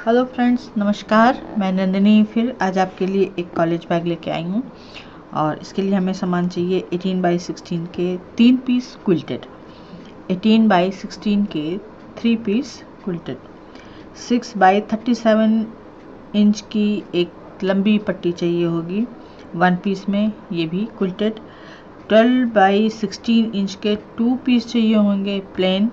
Hello friends, नमस्कार। मैं नंदिनी फिर आज आपके लिए एक कॉलेज बैग लेके आई हूँ और इसके लिए हमें सामान चाहिए 18 बाई 16 के 3 पीस क्विल्टेड, 18 बाई 16 के 3 पीस क्विल्टेड, 6 बाई 37 इंच की एक लंबी पट्टी चाहिए होगी 1 पीस में, ये भी क्विल्टेड। 12 बाई 16 इंच के 2 पीस चाहिए होंगे प्लेन,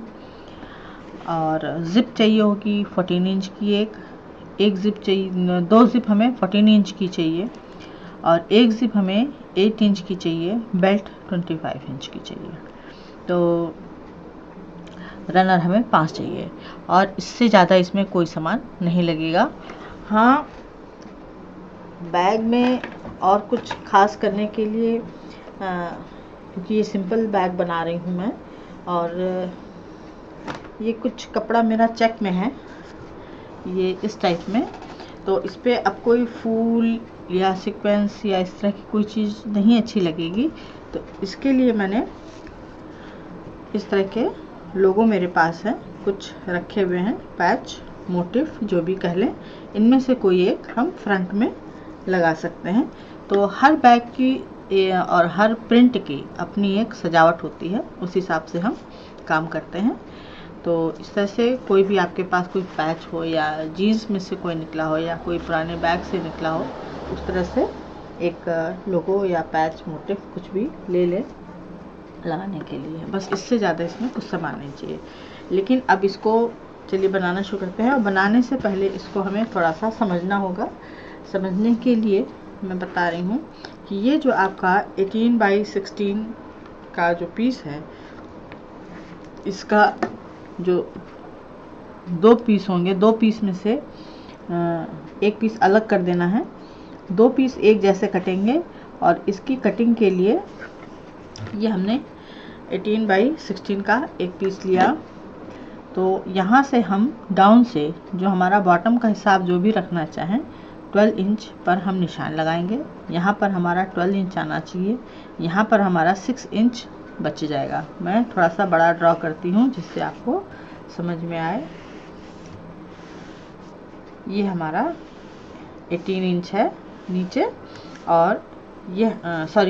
और ज़िप चाहिए होगी 14 इंच की एक ज़िप चाहिए, 2 ज़िप हमें 14 इंच की चाहिए और एक ज़िप हमें 8 इंच की चाहिए, बेल्ट 25 इंच की चाहिए। तो रनर हमें 5 चाहिए और इससे ज़्यादा इसमें कोई सामान नहीं लगेगा। हाँ, बैग में और कुछ खास करने के लिए क्योंकि ये सिंपल बैग बना रही हूँ मैं, और ये कुछ कपड़ा मेरा चेक में है, ये इस टाइप में, तो इस पर अब कोई फूल या सीक्वेंस या इस तरह की कोई चीज़ नहीं अच्छी लगेगी। तो इसके लिए मैंने इस तरह के लोगो मेरे पास है, कुछ रखे हुए हैं, पैच मोटिव जो भी कह लें, इनमें से कोई एक हम फ्रंट में लगा सकते हैं। तो हर बैग की और हर प्रिंट की अपनी एक सजावट होती है, उस हिसाब से हम काम करते हैं। तो इस तरह से कोई भी आपके पास कोई पैच हो या जीन्स में से कोई निकला हो या कोई पुराने बैग से निकला हो, उस तरह से एक लोगो या पैच मोटिव कुछ भी ले लें लगाने के लिए। बस इससे ज़्यादा इसमें कुछ सामान नहीं चाहिए। लेकिन अब इसको चलिए बनाना शुरू करते हैं, और बनाने से पहले इसको हमें थोड़ा सा समझना होगा। समझने के लिए मैं बता रही हूँ कि ये जो आपका 18 बाई 16 का जो पीस है, इसका जो 2 पीस होंगे, 2 पीस में से एक पीस अलग कर देना है, 2 पीस एक जैसे कटेंगे। और इसकी कटिंग के लिए ये हमने 18 बाई 16 का एक पीस लिया, तो यहाँ से हम डाउन से जो हमारा बॉटम का हिसाब जो भी रखना चाहें 12 इंच पर हम निशान लगाएंगे। यहाँ पर हमारा 12 इंच आना चाहिए, यहाँ पर हमारा 6 इंच बच जाएगा। मैं थोड़ा सा बड़ा ड्रॉ करती हूँ जिससे आपको समझ में आए। ये हमारा 18 इंच है नीचे, और ये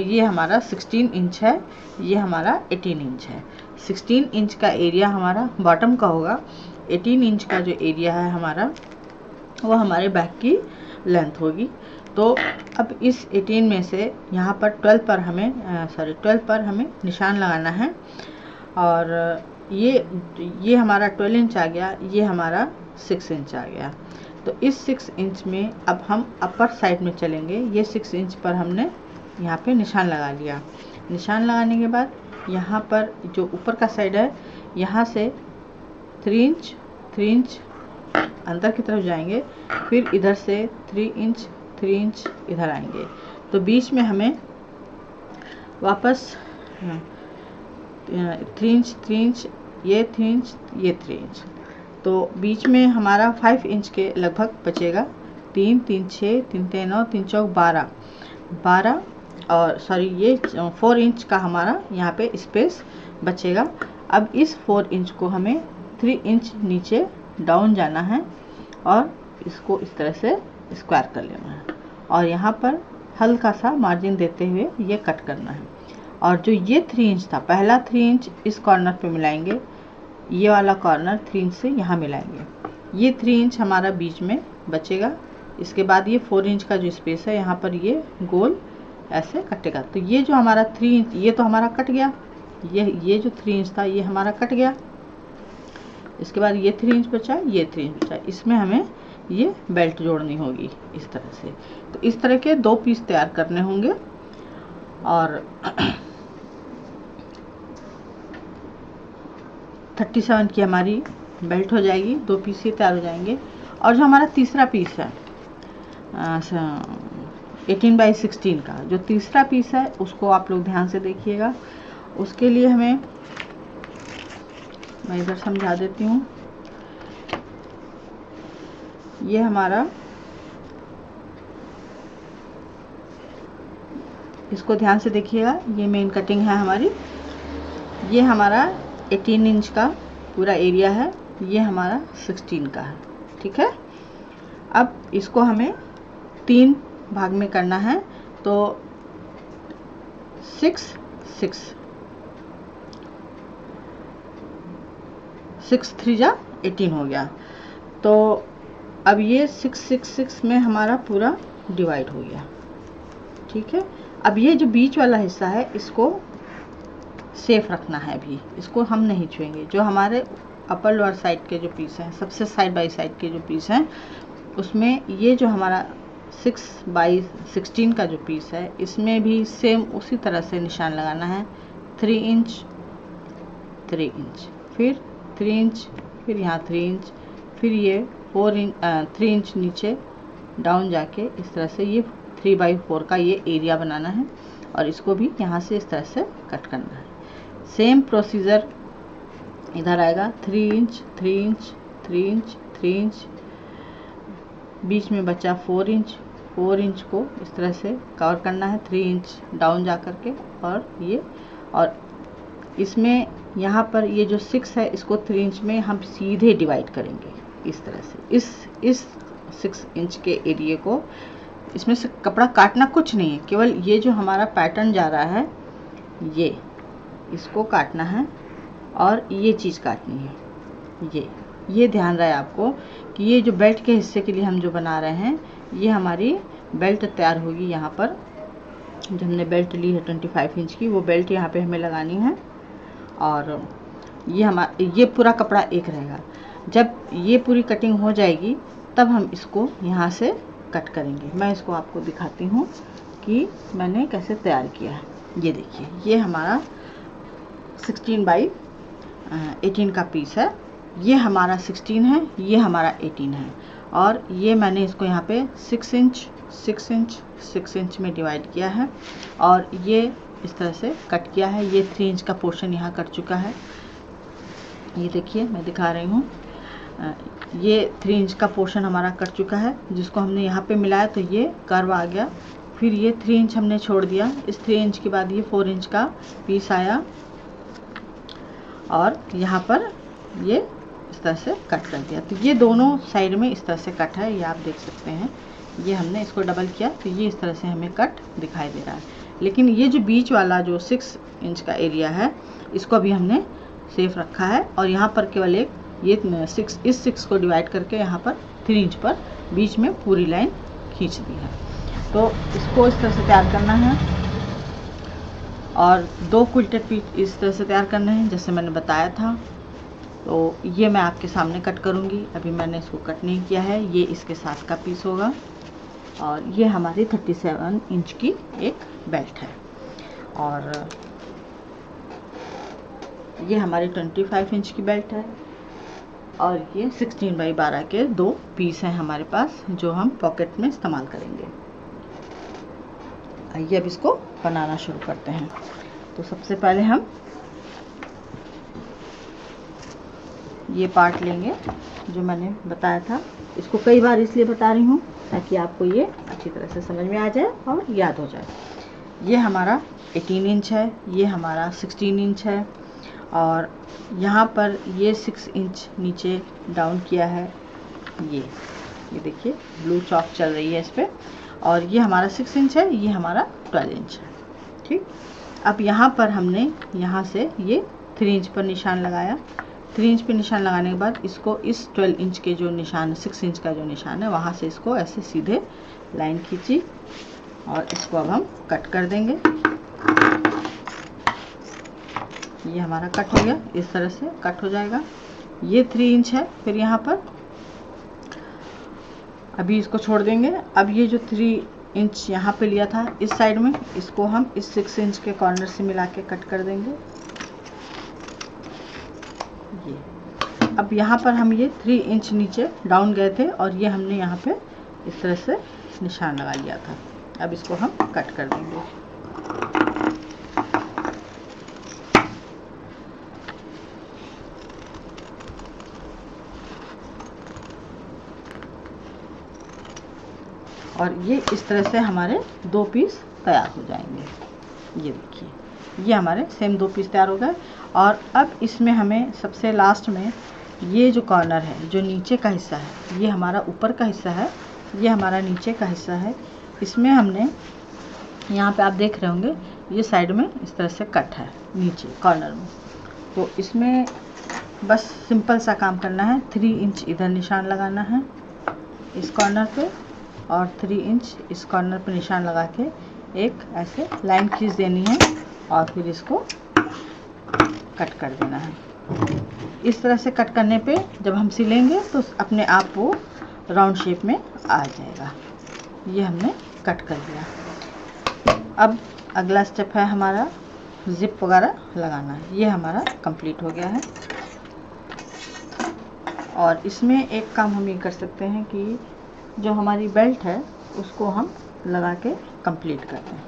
ये हमारा 16 इंच है, ये हमारा 18 इंच है। 16 इंच का एरिया हमारा बॉटम का होगा, 18 इंच का जो एरिया है हमारा वो हमारे बैक की लेंथ होगी। तो अब इस 18 में से यहाँ पर 12 पर हमें निशान लगाना है, और ये हमारा 12 इंच आ गया, ये हमारा 6 इंच आ गया। तो इस 6 इंच में अब हम अपर साइड में चलेंगे। ये 6 इंच पर हमने यहाँ पे निशान लगा लिया। निशान लगाने के बाद यहाँ पर जो ऊपर का साइड है, यहाँ से 3 इंच अंदर की तरफ जाएंगे, फिर इधर से 3 इंच इधर आएंगे। तो बीच में हमें वापस 3 इंच, ये 3 इंच, ये 3 इंच, तो बीच में हमारा 5 इंच के लगभग बचेगा। 3 3 6 3 3 9 3 चौक 12 और ये 4 इंच का हमारा यहाँ पे स्पेस बचेगा। अब इस 4 इंच को हमें 3 इंच नीचे डाउन जाना है और इसको इस तरह से स्क्वायर कर लेना है, और यहाँ पर हल्का सा मार्जिन देते हुए ये कट करना है। और जो ये 3 इंच था, पहला 3 इंच इस कॉर्नर पे मिलाएंगे, ये वाला कॉर्नर 3 इंच से यहाँ मिलाएंगे, ये 3 इंच हमारा बीच में बचेगा। इसके बाद ये 4 इंच का जो स्पेस है, यहाँ पर ये गोल ऐसे कटेगा। तो ये जो हमारा 3 इंच, ये तो हमारा कट गया, ये जो 3 इंच था ये हमारा कट गया। इसके बाद ये 3 इंच बचा, ये 3 इंच बचा, इसमें हमें ये बेल्ट जोड़नी होगी इस तरह से। तो इस तरह के 2 पीस तैयार करने होंगे, और 37 की हमारी बेल्ट हो जाएगी, 2 पीस ही तैयार हो जाएंगे। और जो हमारा तीसरा पीस है 18 बाई 16 का, जो तीसरा पीस है उसको आप लोग ध्यान से देखिएगा। उसके लिए हमें, मैं इधर समझा देती हूँ, ये हमारा, इसको ध्यान से देखिएगा, ये मेन कटिंग है हमारी। ये हमारा 18 इंच का पूरा एरिया है, ये हमारा 16 का है, ठीक है। अब इसको हमें 3 भाग में करना है, तो 6 3 जा 18 हो गया। तो अब ये 6 6 6 में हमारा पूरा डिवाइड हो गया। ठीक है, अब ये जो बीच वाला हिस्सा है इसको सेफ रखना है, अभी इसको हम नहीं छुएंगे। जो हमारे अपर लोअर साइड के जो पीस हैं, सबसे साइड बाई साइड के जो पीस हैं, उसमें ये जो हमारा 6/16 का जो पीस है, इसमें भी सेम उसी तरह से निशान लगाना है। 3 इंच 3 इंच, फिर 3 इंच, फिर यहाँ 3 इंच, फिर ये 3 इंच नीचे डाउन जाके इस तरह से ये 3/4 का ये एरिया बनाना है, और इसको भी यहाँ से इस तरह से कट करना है। सेम प्रोसीजर इधर आएगा। 3 इंच 3 इंच 3 इंच 3 इंच, बीच में बचा 4 इंच। 4 इंच को इस तरह से कवर करना है 3 इंच डाउन जा कर के, और इसमें यहाँ पर ये जो 6 है इसको 3 इंच में हम सीधे डिवाइड करेंगे इस तरह से। इस 6 इंच के एरिया को, इसमें से कपड़ा काटना कुछ नहीं है, केवल ये जो हमारा पैटर्न जा रहा है ये इसको काटना है, और ये चीज़ काटनी है। ये ध्यान रहे आपको कि ये जो बेल्ट के हिस्से के लिए हम जो बना रहे हैं, ये हमारी बेल्ट तैयार होगी। यहाँ पर जो हमने बेल्ट ली है 25 इंच की, वो बेल्ट यहाँ पे हमें लगानी है, और ये पूरा कपड़ा एक रहेगा। जब ये पूरी कटिंग हो जाएगी तब हम इसको यहाँ से कट करेंगे। मैं इसको आपको दिखाती हूँ कि मैंने कैसे तैयार किया है। ये देखिए, ये हमारा 16/18 का पीस है। ये हमारा 16 है, ये हमारा 18 है, और ये मैंने इसको यहाँ पे 6 इंच 6 इंच 6 इंच में डिवाइड किया है, और ये इस तरह से कट किया है। ये 3 इंच का पोर्शन यहाँ कट चुका है। ये देखिए, मैं दिखा रही हूँ, ये 3 इंच का पोर्शन हमारा कट चुका है, जिसको हमने यहाँ पे मिलाया तो ये कर्व आ गया। फिर ये 3 इंच हमने छोड़ दिया। इस 3 इंच के बाद ये 4 इंच का पीस आया, और यहाँ पर ये इस तरह से कट कर दिया। तो ये दोनों साइड में इस तरह से कट है, ये आप देख सकते हैं। ये हमने इसको डबल किया तो ये इस तरह से हमें कट दिखाई दे रहा है। लेकिन ये जो बीच वाला जो 6 इंच का एरिया है, इसको अभी हमने सेफ रखा है, और यहाँ पर केवल एक ये इस 6 को डिवाइड करके यहाँ पर 3 इंच पर बीच में पूरी लाइन खींच दी है। तो इसको इस तरह से तैयार करना है, और 2 क्विल्टेड पीस इस तरह से तैयार करने हैं जैसे मैंने बताया था। तो ये मैं आपके सामने कट करूँगी, अभी मैंने इसको कट नहीं किया है। ये इसके साथ का पीस होगा, और ये हमारी 37 इंच की एक बेल्ट है, और ये हमारी 25 इंच की बेल्ट है, और ये 16/12 के 2 पीस हैं हमारे पास, जो हम पॉकेट में इस्तेमाल करेंगे। आइए अब इसको बनाना शुरू करते हैं। तो सबसे पहले हम ये पार्ट लेंगे जो मैंने बताया था। इसको कई बार इसलिए बता रही हूँ ताकि आपको ये अच्छी तरह से समझ में आ जाए और याद हो जाए। ये हमारा 18 इंच है, ये हमारा 16 इंच है, और यहाँ पर ये 6 इंच नीचे डाउन किया है। ये देखिए, ब्लू चॉक चल रही है इस पर, और ये हमारा 6 इंच है, ये हमारा 12 इंच है। ठीक, अब यहाँ पर हमने यहाँ से ये 3 इंच पर निशान लगाया। 3 इंच पे निशान लगाने के बाद इसको इस 12 इंच के जो निशान, 6 इंच का जो निशान है, वहाँ से इसको ऐसे सीधे लाइन खींची, और इसको अब हम कट कर देंगे। ये हमारा कट हो गया, इस तरह से कट हो जाएगा। ये 3 इंच है, फिर यहाँ पर अभी इसको छोड़ देंगे। अब ये जो 3 इंच यहाँ पे लिया था इस साइड में, इसको हम इस 6 इंच के कॉर्नर से मिला के कट कर देंगे। ये अब यहाँ पर हम ये 3 इंच नीचे डाउन गए थे, और ये हमने यहाँ पे इस तरह से निशान लगा लिया था। अब इसको हम कट कर देंगे। और ये इस तरह से हमारे 2 पीस तैयार हो जाएंगे। ये देखिए, ये हमारे सेम 2 पीस तैयार हो गए। और अब इसमें हमें सबसे लास्ट में ये जो कॉर्नर है, जो नीचे का हिस्सा है, ये हमारा ऊपर का हिस्सा है, ये हमारा नीचे का हिस्सा है। इसमें हमने यहाँ पे आप देख रहे होंगे ये साइड में इस तरह से कट है नीचे कॉर्नर में। तो इसमें बस सिंपल सा काम करना है। 3 इंच इधर निशान लगाना है इस कॉर्नर पे, और 3 इंच इस कॉर्नर पे निशान लगा के एक ऐसे लाइन खींच देनी है, और फिर इसको कट कर देना है। इस तरह से कट करने पे जब हम सिलेंगे तो अपने आप वो राउंड शेप में आ जाएगा। ये हमने कट कर दिया। अब अगला स्टेप है हमारा जिप वगैरह लगाना है। ये हमारा कंप्लीट हो गया है। और इसमें एक काम हम ये कर सकते हैं कि जो हमारी बेल्ट है उसको हम लगा के कंप्लीट कर दें।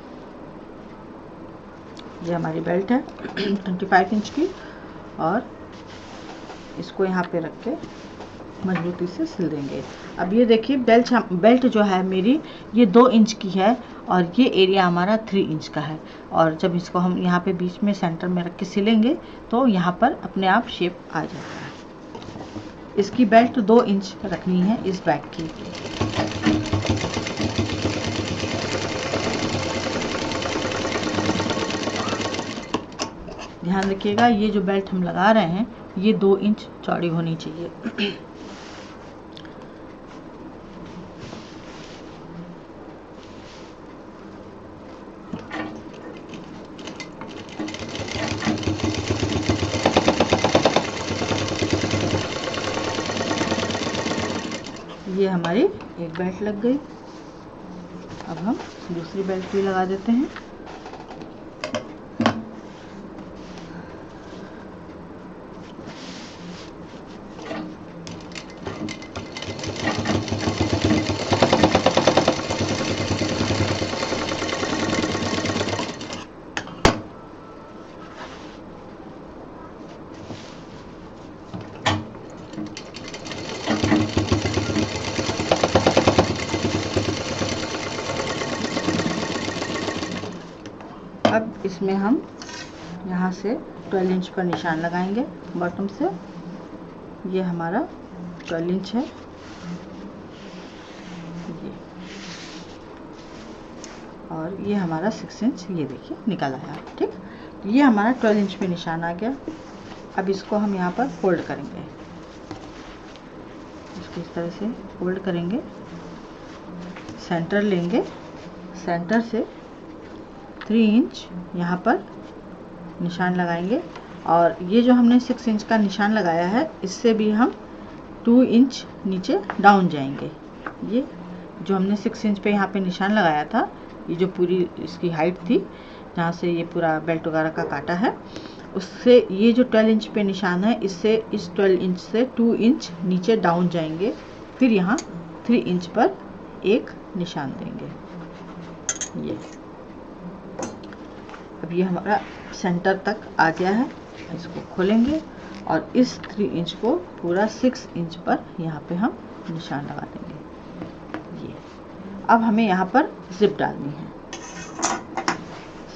ये हमारी बेल्ट है 25 इंच की, और इसको यहाँ पे रख के मजबूती से सिल देंगे। अब ये देखिए बेल्ट जो है मेरी ये 2 इंच की है, और ये एरिया हमारा 3 इंच का है। और जब इसको हम यहाँ पे बीच में सेंटर में रख के सिलेंगे तो यहाँ पर अपने आप शेप आ जाता है। इसकी बेल्ट 2 इंच रखनी है इस बैग की। ध्यान रखिएगा ये जो बेल्ट हम लगा रहे हैं ये 2 इंच चौड़ी होनी चाहिए। ये हमारी एक बेल्ट लग गई। अब हम दूसरी बेल्ट भी लगा देते हैं। अब इसमें हम यहाँ से 12 इंच पर निशान लगाएंगे बॉटम से। ये हमारा 12 इंच है ये, और ये हमारा 6 इंच ये देखिए निकल आया। ठीक, ये हमारा 12 इंच पे निशान आ गया। अब इसको हम यहाँ पर फोल्ड करेंगे, इसको इस तरह से फोल्ड करेंगे, सेंटर लेंगे, सेंटर से 3 इंच यहाँ पर निशान लगाएंगे, और ये जो हमने 6 इंच का निशान लगाया है इससे भी हम 2 इंच नीचे डाउन जाएंगे। ये जो हमने 6 इंच पे यहाँ पे निशान लगाया था, ये जो पूरी इसकी हाइट थी जहाँ से ये पूरा बेल्ट वगैरह का काटा है, उससे ये जो 12 इंच पे निशान है इससे इस 12 इंच से 2 इंच नीचे डाउन जाएंगे, फिर यहाँ 3 इंच पर एक निशान देंगे। ये अब ये हमारा सेंटर तक आ गया है। इसको खोलेंगे और इस 3 इंच को पूरा 6 इंच पर यहाँ पे हम निशान लगा देंगे। ये अब हमें यहाँ पर जिप डालनी है।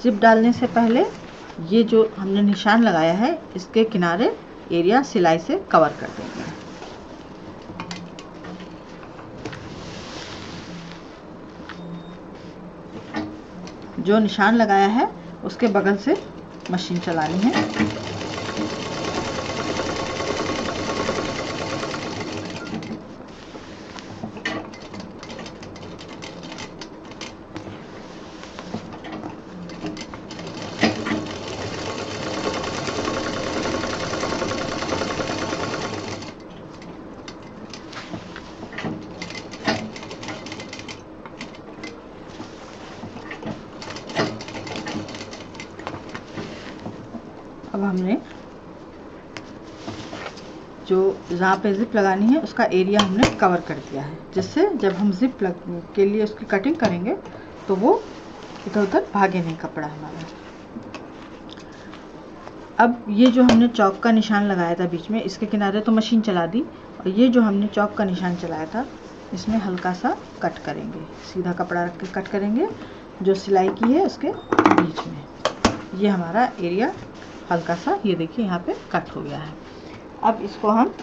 जिप डालने से पहले ये जो हमने निशान लगाया है इसके किनारे एरिया सिलाई से कवर कर देंगे। जो निशान लगाया है उसके बगल से मशीन चलानी है। अब हमने जो जहाँ पे जिप लगानी है उसका एरिया हमने कवर कर दिया है, जिससे जब हम जिप के लिए उसकी कटिंग करेंगे तो वो इधर उधर भागे नहीं कपड़ा हमारा। अब ये जो हमने चौक का निशान लगाया था बीच में, इसके किनारे तो मशीन चला दी, और ये जो हमने चौक का निशान चलाया था इसमें हल्का सा कट करेंगे, सीधा कपड़ा रख के कट करेंगे जो सिलाई की है उसके बीच में। ये हमारा एरिया हल्का सा ये देखिए यहाँ पे कट हो गया है। अब इसको हम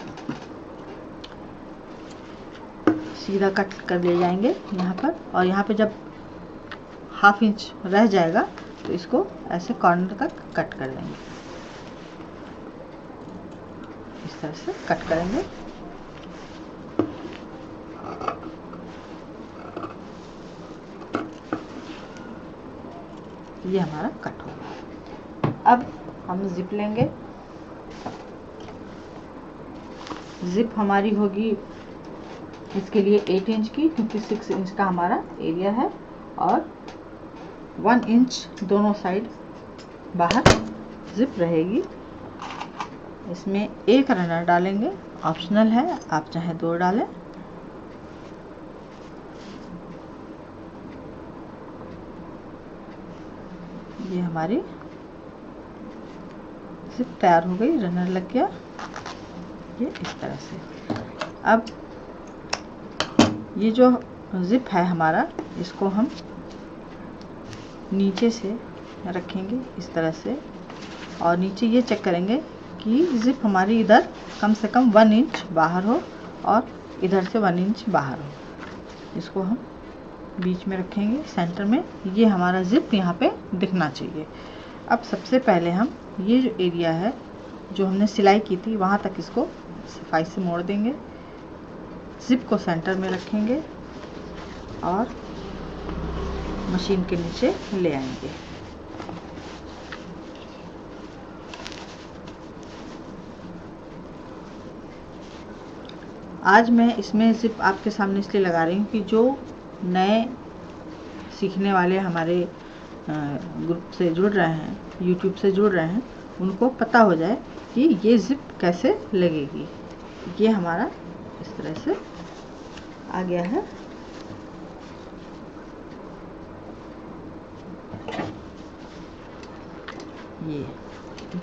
सीधा कट कर ले जाएंगे यहाँ पर, और यहाँ पे जब ½ इंच रह जाएगा तो इसको ऐसे कॉर्नर तक कट कर देंगे। इस तरह से कट करेंगे। ये हमारा कट हो गया। अब हम जिप लेंगे। जिप हमारी होगी इसके लिए 8 इंच की, क्योंकि 6 इंच का हमारा एरिया है, और 1 इंच दोनों साइड बाहर जिप रहेगी। इसमें एक रनर डालेंगे, ऑप्शनल है, आप चाहे 2 डालें। ये हमारी जिप तैयार हो गई, रनर लग गया ये इस तरह से। अब ये जो जिप है हमारा, इसको हम नीचे से रखेंगे इस तरह से, और नीचे ये चेक करेंगे कि जिप हमारी इधर कम से कम 1 इंच बाहर हो और इधर से 1 इंच बाहर हो। इसको हम बीच में रखेंगे सेंटर में। ये हमारा जिप यहाँ पे दिखना चाहिए। अब सबसे पहले हम ये जो एरिया है जो हमने सिलाई की थी वहाँ तक इसको सफाई से मोड़ देंगे। जिप को सेंटर में रखेंगे और मशीन के नीचे ले आएंगे। आज मैं इसमें जिप आपके सामने इसलिए लगा रही हूँ कि जो नए सीखने वाले हमारे ग्रुप से जुड़ रहे हैं, यूट्यूब से जुड़ रहे हैं, उनको पता हो जाए कि ये जिप कैसे लगेगी। ये हमारा इस तरह से आ गया है। ये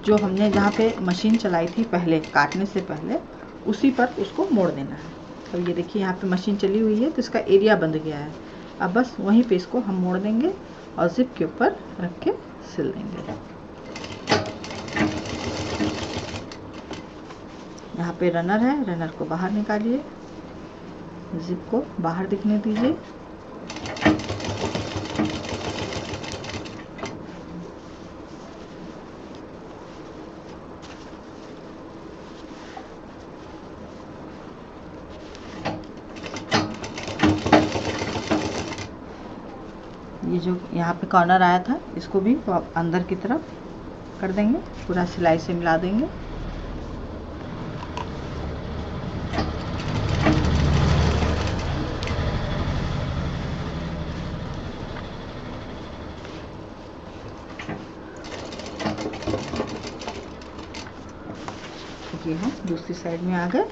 जो हमने जहाँ पे मशीन चलाई थी पहले, काटने से पहले, उसी पर उसको मोड़ देना है। तो ये देखिए यहाँ पे मशीन चली हुई है तो इसका एरिया बंध गया है। अब बस वहीं पे इसको हम मोड़ देंगे और जिप के ऊपर रख के सिल देंगे। यहाँ पे रनर है, रनर को बाहर निकालिए, जिप को बाहर दिखने दीजिए। ये जो यहाँ पे कॉर्नर आया था इसको भी अंदर की तरफ कर देंगे, पूरा सिलाई से मिला देंगे। ये हम दूसरी साइड में आ गए।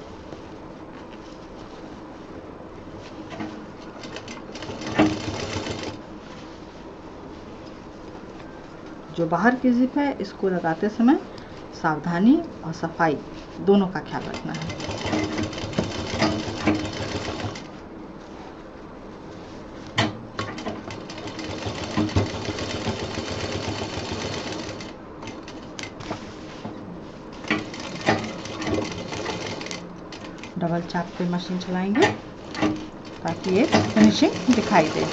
जो बाहर की जिप है इसको लगाते समय सावधानी और सफाई दोनों का ख्याल रखना है। डबल चाप पे मशीन चलाएंगे ताकि ये फिनिशिंग दिखाई दे।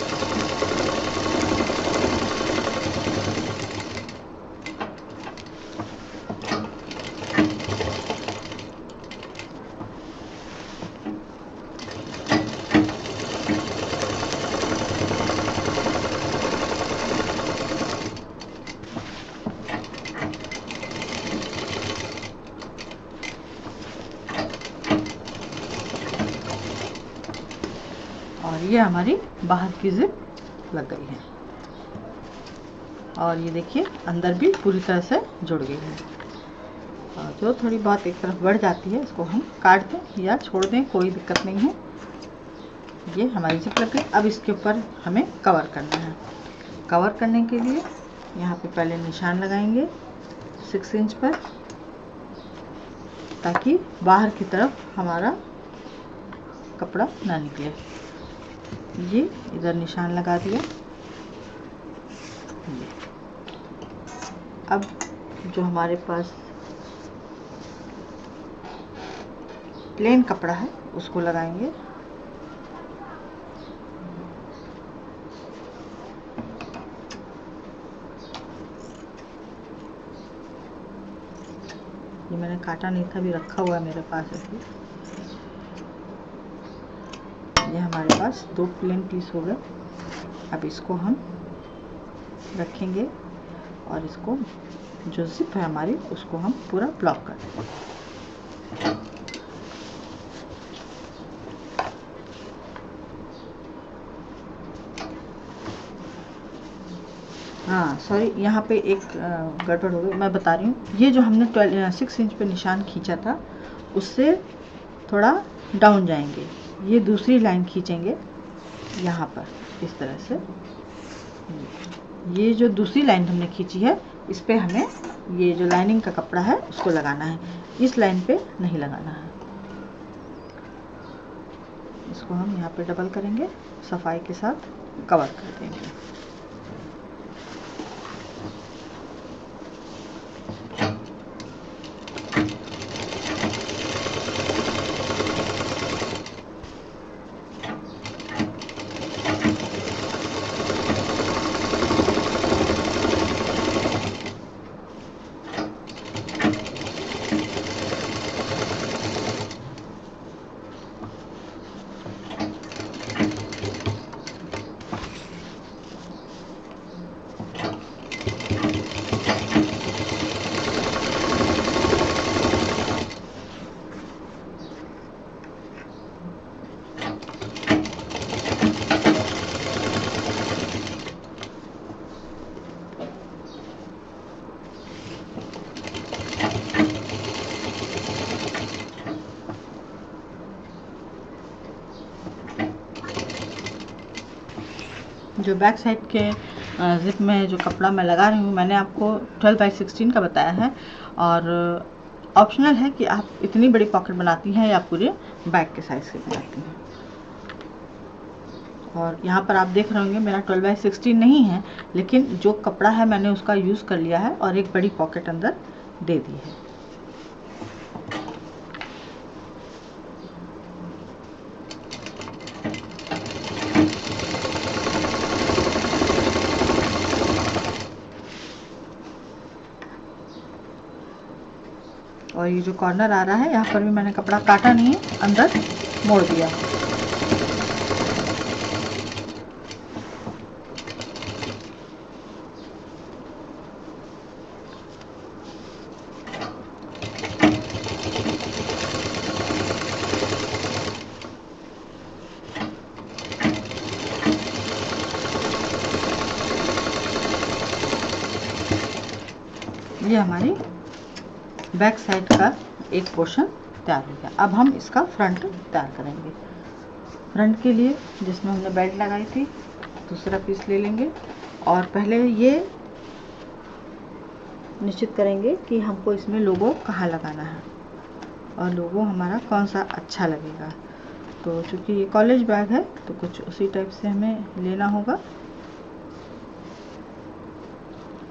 और ये हमारी बाहर की जिप लग गई है, और ये देखिए अंदर भी पूरी तरह से जुड़ गई है। और जो थोड़ी बहुत एक तरफ बढ़ जाती है इसको हम काट दें या छोड़ दें, कोई दिक्कत नहीं है। ये हमारी जिप लग गई। अब इसके ऊपर हमें कवर करना है। कवर करने के लिए यहाँ पे पहले निशान लगाएंगे 6 इंच पर, ताकि बाहर की तरफ हमारा कपड़ा ना निकले। ये इधर निशान लगा दिया। अब जो हमारे पास प्लेन कपड़ा है उसको लगाएंगे मैंने काटा नहीं था, अभी रखा हुआ है मेरे पास ऐसे। ये हमारे पास 2 प्लेन पीस हो गए। अब इसको हम रखेंगे और इसको जो जिप है हमारी उसको हम पूरा ब्लॉक कर देंगे। हाँ सॉरी, यहाँ पे एक गड़बड़ हो गई, मैं बता रही हूँ। ये जो हमने 6 इंच पे निशान खींचा था उससे थोड़ा डाउन जाएंगे, ये दूसरी लाइन खींचेंगे यहाँ पर इस तरह से। ये जो दूसरी लाइन हमने खींची है इस पे हमें ये जो लाइनिंग का कपड़ा है उसको लगाना है, इस लाइन पे नहीं लगाना है। इसको हम यहाँ पे डबल करेंगे, सफाई के साथ कवर कर देंगे। जो बैक साइड के जिप में जो कपड़ा मैं लगा रही हूँ, मैंने आपको 12 बाई 16 का बताया है, और ऑप्शनल है कि आप इतनी बड़ी पॉकेट बनाती हैं या पूरे बैक के साइज से बनाती हैं। और यहाँ पर आप देख रहे होंगे मेरा 12 बाई 16 नहीं है, लेकिन जो कपड़ा है मैंने उसका यूज़ कर लिया है और एक बड़ी पॉकेट अंदर दे दी है। और ये जो कॉर्नर आ रहा है यहाँ पर भी मैंने कपड़ा काटा नहीं है, अंदर मोड़ दिया। ये हमारी बैक साइड का एक पोर्शन तैयार हो गया। अब हम इसका फ्रंट तैयार करेंगे। फ्रंट के लिए जिसमें हमने बेल्ट लगाई थी दूसरा पीस ले लेंगे और पहले ये निश्चित करेंगे कि हमको इसमें लोगो कहाँ लगाना है और लोगो हमारा कौन सा अच्छा लगेगा। तो चूँकि ये कॉलेज बैग है तो कुछ उसी टाइप से हमें लेना होगा।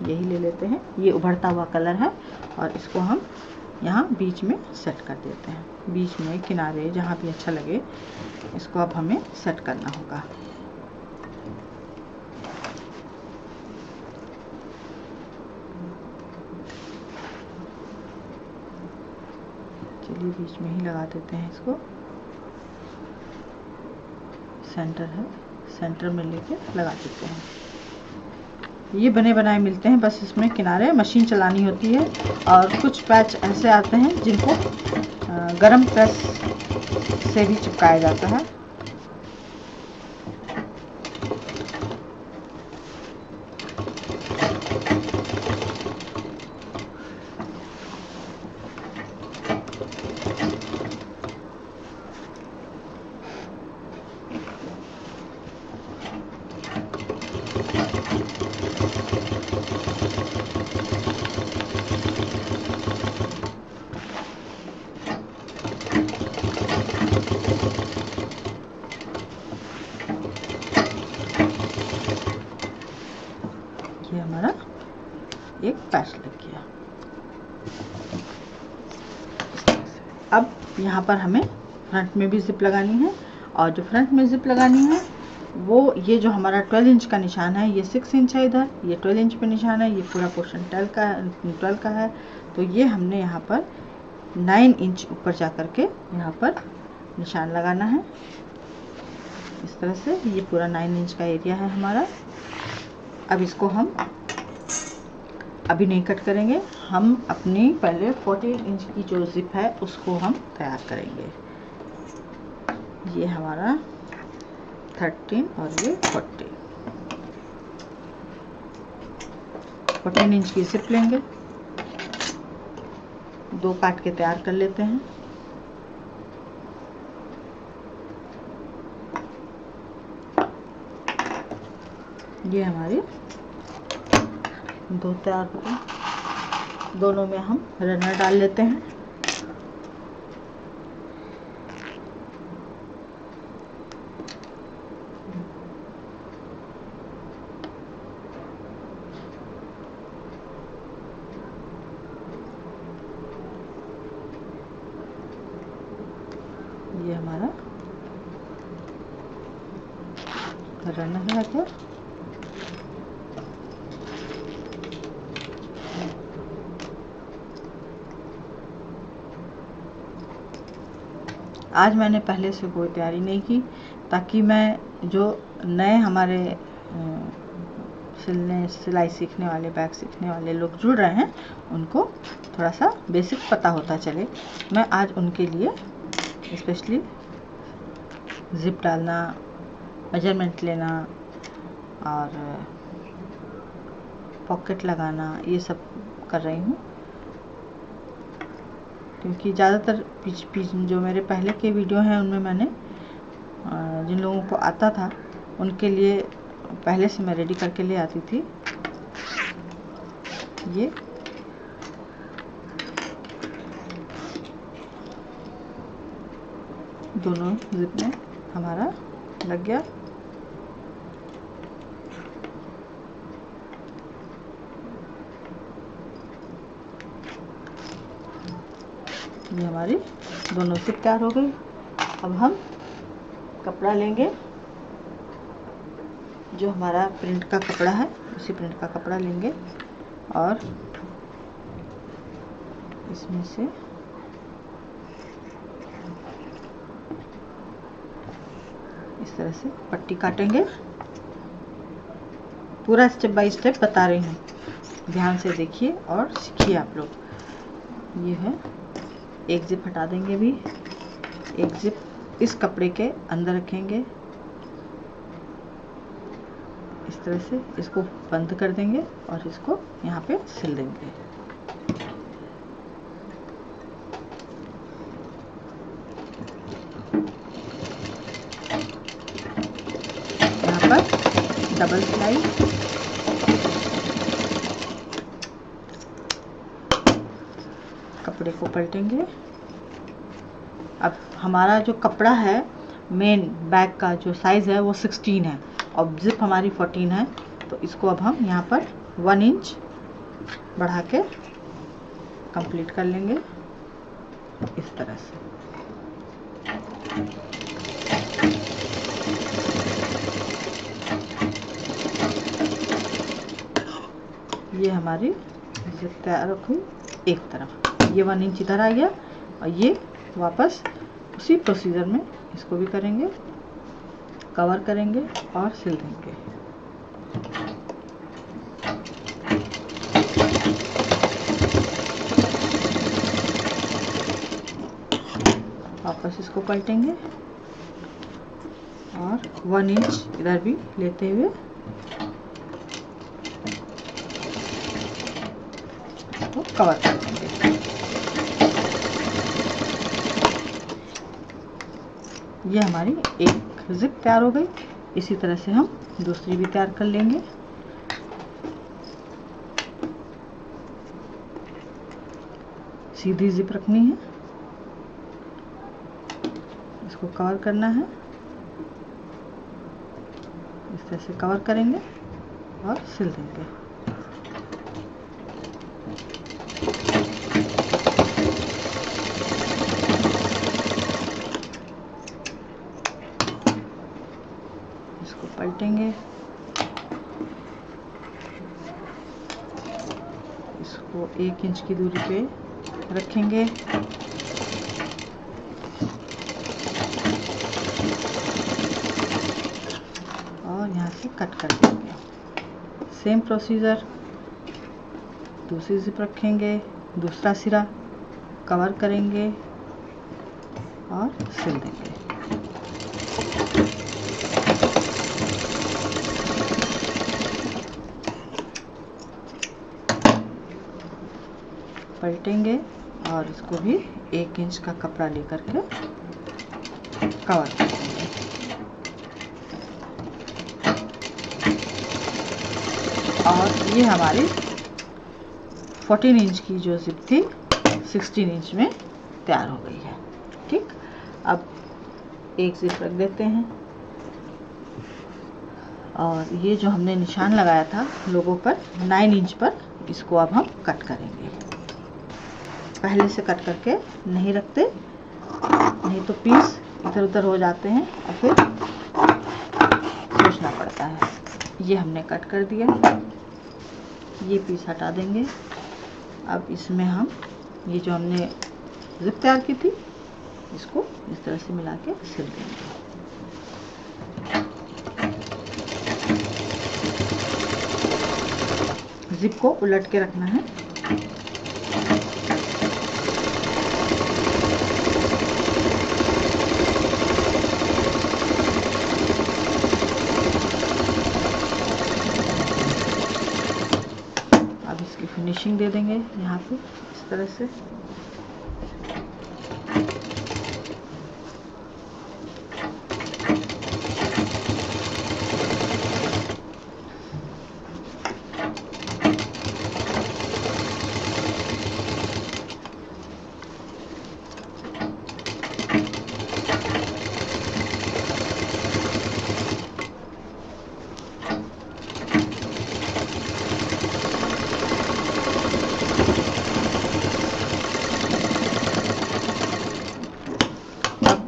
यही ले लेते हैं, ये उभरता हुआ कलर है और इसको हम यहाँ बीच में सेट कर देते हैं। बीच में किनारे जहाँ भी अच्छा लगे इसको अब हमें सेट करना होगा। चलिए बीच में ही लगा देते हैं इसको। सेंटर है, सेंटर में लेके लगा देते हैं। ये बने बनाए मिलते हैं, बस इसमें किनारे मशीन चलानी होती है और कुछ पैच ऐसे आते हैं जिनको गरम प्रेस से भी चिपकाया जाता है। ये हमारा एक पैच लग गया। अब यहाँ पर हमें फ्रंट में भी जिप लगानी है और जो फ्रंट में जिप लगानी है वो ये जो हमारा 12 इंच का निशान है, ये 6 इंच है इधर, ये 12 इंच पे निशान है, ये पूरा पोर्शन 12 का है। तो ये हमने यहाँ पर 9 इंच ऊपर जा कर के यहाँ पर निशान लगाना है। इस तरह से ये पूरा 9 इंच का एरिया है हमारा। अब इसको हम अभी नहीं कट करेंगे, हम अपनी पहले 14 इंच की जो जिप है उसको हम तैयार करेंगे। ये हमारा 13 और ये 14 इंच की जिप लेंगे, 2 काट के तैयार कर लेते हैं। ये हमारी 2 तैयार हो गई। दोनों में हम रनर डाल लेते हैं। ये हमारा रनर है। क्या आज मैंने पहले से कोई तैयारी नहीं की, ताकि मैं जो नए हमारे सिलाई सीखने वाले, बैग सीखने वाले लोग जुड़ रहे हैं उनको थोड़ा सा बेसिक पता होता चले। मैं आज उनके लिए स्पेशली जिप डालना, मेजरमेंट लेना और पॉकेट लगाना ये सब कर रही हूँ। क्योंकि ज़्यादातर जो मेरे पहले के वीडियो हैं उनमें मैंने जिन लोगों को आता था उनके लिए पहले से मैं रेडी करके ले आती थी। ये दोनों जिप में हमारा लग गया। ये हमारी दोनों जिप तैयार हो गई। अब हम कपड़ा लेंगे, जो हमारा प्रिंट का कपड़ा है उसी प्रिंट का कपड़ा लेंगे और इसमें से इस तरह से पट्टी काटेंगे। पूरा स्टेप बाय स्टेप बता रही हूँ, ध्यान से देखिए और सीखिए आप लोग। ये है, एक जिप हटा देंगे अभी, एक जिप इस कपड़े के अंदर रखेंगे। इस तरह से इसको बंद कर देंगे और इसको यहाँ पे सिल देंगे। यहाँ पर डबल सिलाई, कपड़े को पलटेंगे। अब हमारा जो कपड़ा है मेन बैग का जो साइज़ है वो 16 है और जिप हमारी 14 है, तो इसको अब हम यहाँ पर 1 इंच बढ़ा के कंप्लीट कर लेंगे इस तरह से। ये हमारी जिप तैयार हुई एक तरफ, ये 1 इंच इधर आ गया और ये वापस उसी प्रोसीजर में इसको भी करेंगे, कवर करेंगे और सिल देंगे। वापस इसको पलटेंगे और 1 इंच इधर भी लेते हुए इसको कवर कर देंगे। ये हमारी एक जिप तैयार हो गई। इसी तरह से हम दूसरी भी तैयार कर लेंगे। सीधी जिप रखनी है, इसको कवर करना है, इस तरह से कवर करेंगे और सिल देंगे। इसको पलटेंगे, इसको 1 इंच की दूरी पे रखेंगे कट कर देंगे। सेम प्रोसीजर, दूसरी जिप रखेंगे, दूसरा सिरा कवर करेंगे और सिल देंगे। पलटेंगे और इसको भी 1 इंच का कपड़ा लेकर के कवर कर देंगे। और ये हमारी 14 इंच की जो जिप थी 16 इंच में तैयार हो गई है। ठीक, अब एक जिप रख देते हैं और ये जो हमने निशान लगाया था लोगो पर 9 इंच पर, इसको अब हम कट करेंगे। पहले से कट करके नहीं रखते, नहीं तो पीस इधर उधर हो जाते हैं और फिर सोचना पड़ता है। ये हमने कट कर दिया, ये पीस हटा देंगे। अब इसमें हम ये जो हमने जिप तैयार की थी इसको इस तरह से मिला के सिल देंगे। जिप को उलट के रखना है। अब इसकी फिनिशिंग दे देंगे यहाँ पे इस तरह से।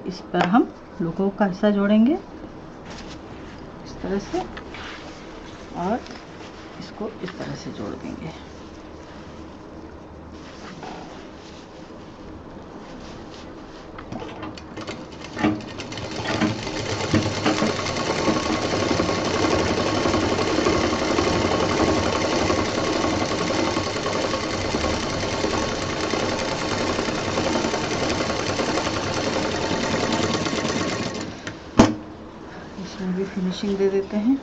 इस पर हम लोगों का हिस्सा जोड़ेंगे इस तरह से और इसको इस तरह से जोड़ देंगे। इसमें भी फिनिशिंग दे देते हैं।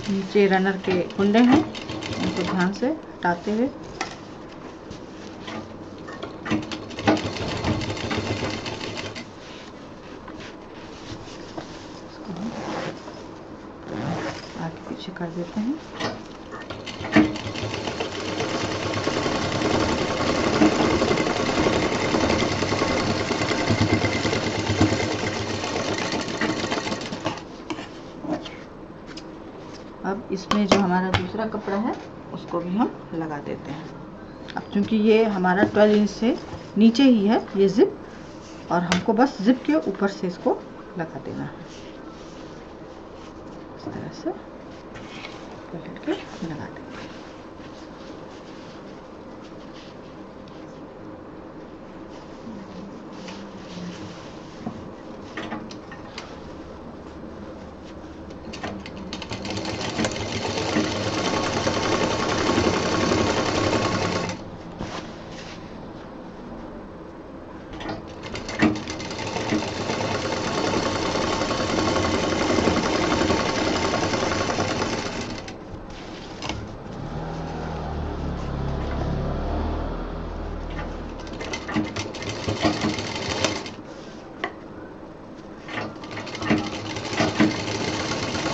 नीचे रनर के कुंडे हैं, उनको ध्यान से हटाते हुए आगे पीछे कर देते हैं। अब इसमें जो हमारा दूसरा कपड़ा है उसको भी हम लगा देते हैं। अब क्योंकि ये हमारा 12 इंच से नीचे ही है ये जिप, और हमको बस जिप के ऊपर से इसको लगा देना है। इस तरह से पलट के लगा देंगे।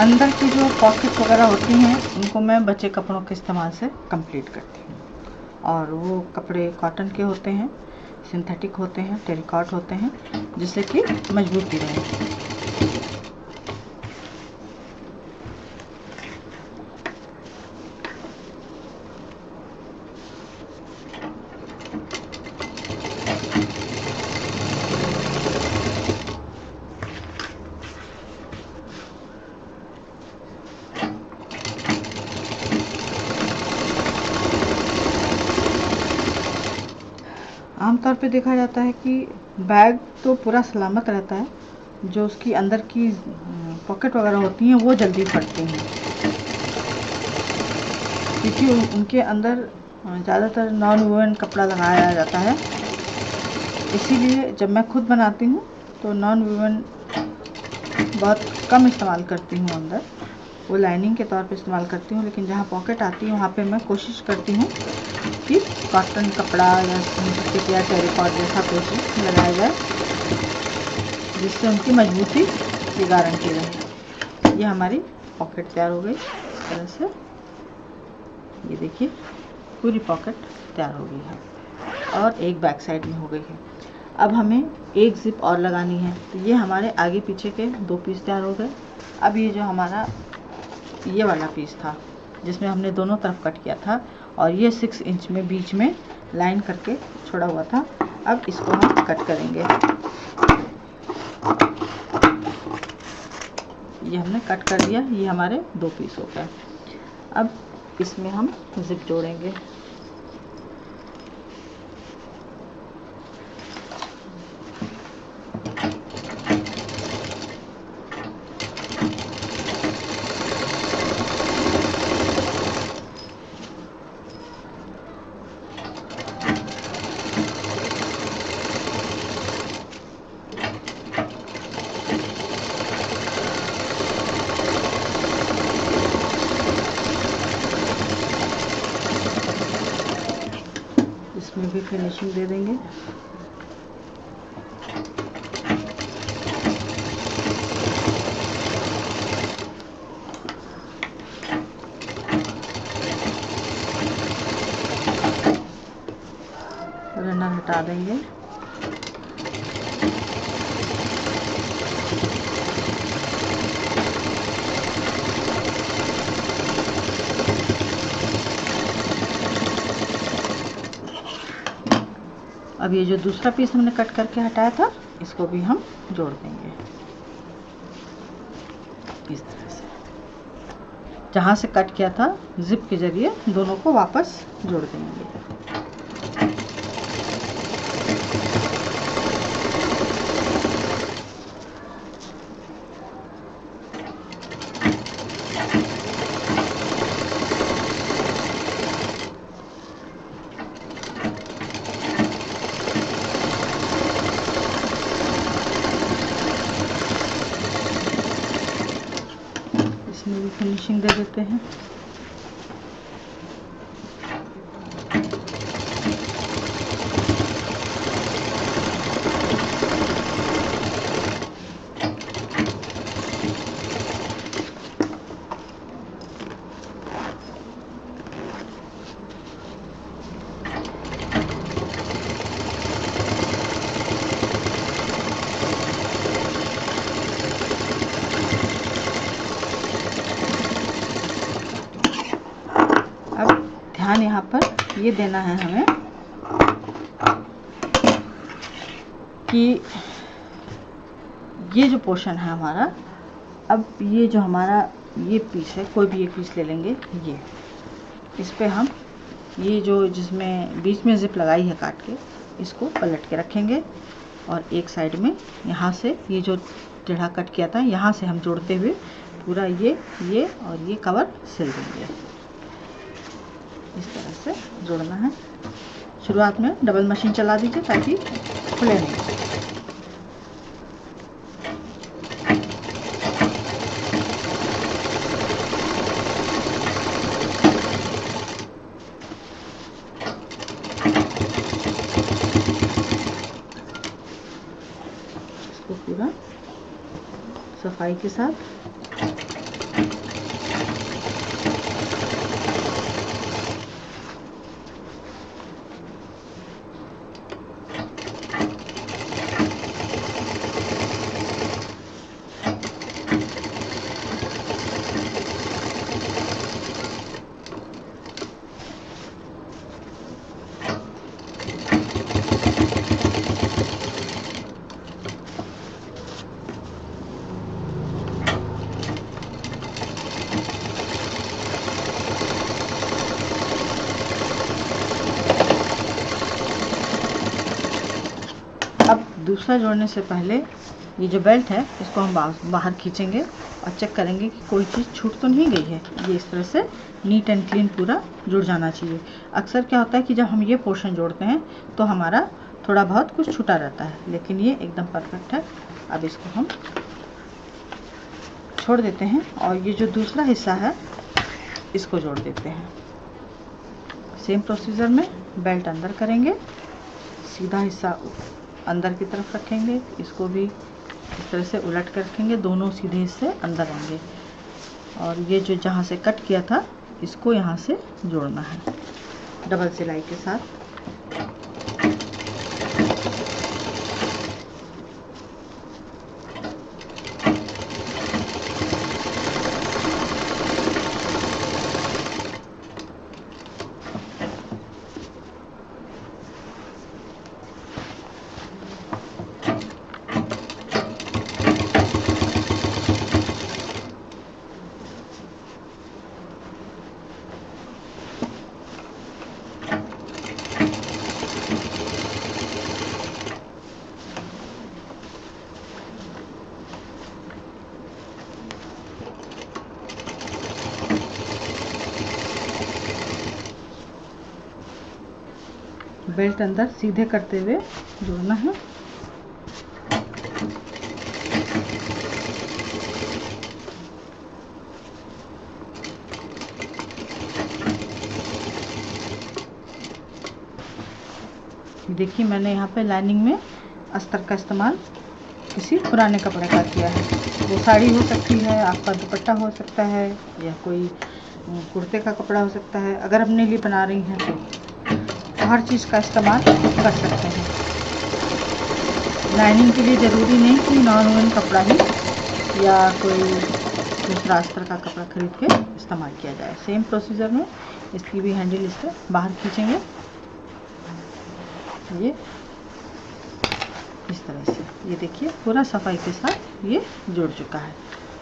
अंदर की जो पॉकेट्स वगैरह होती हैं उनको मैं बचे कपड़ों के इस्तेमाल से कंप्लीट करती हूँ, और वो कपड़े कॉटन के होते हैं, सिंथेटिक होते हैं, टेरिकॉट होते हैं, जिससे कि मजबूती रहे। आमतौर पे देखा जाता है कि बैग तो पूरा सलामत रहता है, जो उसकी अंदर की पॉकेट वगैरह होती हैं वो जल्दी फटती हैं, क्योंकि उनके अंदर ज़्यादातर नॉन वूवन कपड़ा लगाया जाता है। इसीलिए जब मैं खुद बनाती हूँ तो नॉन वूवन बहुत कम इस्तेमाल करती हूँ अंदर, वो लाइनिंग के तौर पे इस्तेमाल करती हूँ। लेकिन जहाँ पॉकेट आती है वहाँ पे मैं कोशिश करती हूँ कि कॉटन कपड़ा या सिंथेटिक या टेरिकॉट जैसा कुछ लगाया जाए, जिससे उनकी मजबूती की गारंटी रहे। ये हमारी पॉकेट तैयार हो गई इस तरह से। ये देखिए पूरी पॉकेट तैयार हो गई है और एक बैक साइड में हो गई है। अब हमें एक ज़िप और लगानी है, तो ये हमारे आगे पीछे के 2 पीस तैयार हो गए। अब ये जो हमारा ये वाला पीस था जिसमें हमने दोनों तरफ कट किया था और ये 6 इंच में बीच में लाइन करके छोड़ा हुआ था, अब इसको हम कट करेंगे। ये हमने कट कर दिया, ये हमारे 2 पीस हो गए। अब इसमें हम ज़िप जोड़ेंगे। इसमें भी फिनिशिंग दे देंगे। रनर हटा देंगे। अब ये जो दूसरा पीस हमने कट करके हटाया था इसको भी हम जोड़ देंगे इस तरह से। जहाँ से कट किया था ज़िप के ज़रिए दोनों को वापस जोड़ देंगे। इसमें भी फिनिशिंग दे देते हैं। ध्यान यहाँ पर ये देना है हमें कि ये जो पोर्शन है हमारा, अब ये जो हमारा ये पीस है, कोई भी एक पीस ले लेंगे, ये इस पे हम ये जो जिसमें बीच में ज़िप लगाई है काट के, इसको पलट के रखेंगे और एक साइड में यहाँ से ये जो टेढ़ा कट किया था यहाँ से हम जोड़ते हुए पूरा ये और ये कवर सिल देंगे। इस तरह से जोड़ना है। शुरुआत में डबल मशीन चला दीजिए ताकि खुले नहीं। इसको पूरा सफाई के साथ दूसरा जोड़ने से पहले ये जो बेल्ट है इसको हम बाहर खींचेंगे और चेक करेंगे कि कोई चीज़ छूट तो नहीं गई है। ये इस तरह से नीट एंड क्लीन पूरा जुड़ जाना चाहिए। अक्सर क्या होता है कि जब हम ये पोर्शन जोड़ते हैं तो हमारा थोड़ा बहुत कुछ छूटा रहता है, लेकिन ये एकदम परफेक्ट है। अब इसको हम छोड़ देते हैं और ये जो दूसरा हिस्सा है इसको जोड़ देते हैं। सेम प्रोसीजर में बेल्ट अंदर करेंगे, सीधा हिस्सा अंदर की तरफ रखेंगे, इसको भी इस तरह से उलट कर रखेंगे, दोनों सीधे हिस्से अंदर आएंगे और ये जो जहाँ से कट किया था इसको यहाँ से जोड़ना है डबल सिलाई के साथ। बेल्ट अंदर सीधे करते हुए जोड़ना है। देखिए मैंने यहाँ पे लाइनिंग में अस्तर का इस्तेमाल किसी पुराने कपड़े का किया है। वो साड़ी हो सकती है, आपका दुपट्टा हो सकता है, या कोई कुर्ते का कपड़ा हो सकता है। अगर अपने लिए बना रही हैं तो हर चीज़ का इस्तेमाल कर सकते हैं। लाइनिंग के लिए ज़रूरी नहीं कि नॉन वूलन कपड़ा ही या कोई दूसरा अस्तर का कपड़ा खरीद के इस्तेमाल किया जाए। सेम प्रोसीजर में इसकी भी हैंडल इससे बाहर खींचेंगे, ये इस तरह से। ये देखिए पूरा सफाई के साथ ये जुड़ चुका है।